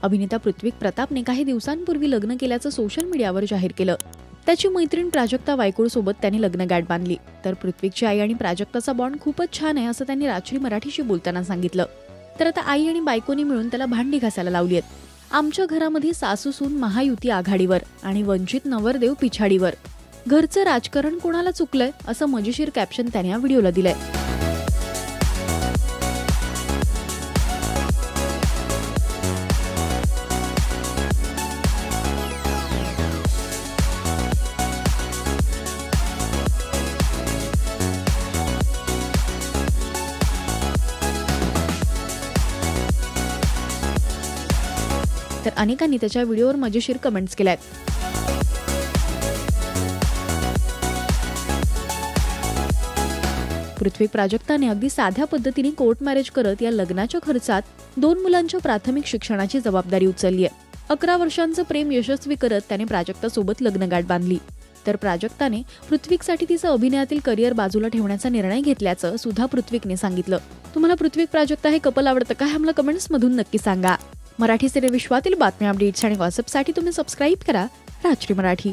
अभिनेता पृथ्वीक प्रतापने काही दिवसांपूर्वी लग्न केल्याचं सोशल मीडियावर जाहीर केलं। त्याची मैत्रीण प्राजक्ता वायकुळ सोबत त्यांनी लग्नगाठ बांधली। तर पृथ्वीकची आई आणि प्राजक्ताचा बॉन्ड खूपच छान आहे असं त्यांनी राजश्री मराठीशी बोलताना सांगितलं। तर आता आई आणि बायकोनी मिळून त्याला भांडी घासायला लावली आहेत। आमच्या घरामध्ये सासू सून महायुती आघाडीवर आणि वंचित नवरदेव पिछाडीवर। घरचं राजकारण कोणाला चुकलंय असं मजेशीर कॅप्शन त्याने या व्हिडिओला दिलंय। तर अनेकांनी त्याच्या व्हिडिओवर मजेशीर कमेंट्स केल्यात। पृथ्वी प्राजक्ताने अगदी साध्या पद्धतीने कोर्ट मॅरेज करत या लग्नाच्या खर्चात 2 मुलांच्या प्राथमिक शिक्षणाची जबाबदारी उचलली आहे। 11 वर्षांचं प्रेम यशस्वी करत त्याने प्राजक्तासोबत लग्नगाठ बांधली। तर प्राजक्ताने पृथ्वीकसाठी तिचं अभिनयातील करिअर बाजूला ठेवण्याचा निर्णय घेतल्याचं सुद्धा पृथ्वीकने सांगितलं। तुम्हाला पृथ्वीक प्राजक्ता हे कपल आवडतं का हे आम्हाला कमेंट्स मधून नक्की सांगा। मराठी सिने विश्वातील बातम्या, अपडेट्स आणि गॉसिपसाठी तुम्ही सबस्क्राईब करा राजश्री मराठी।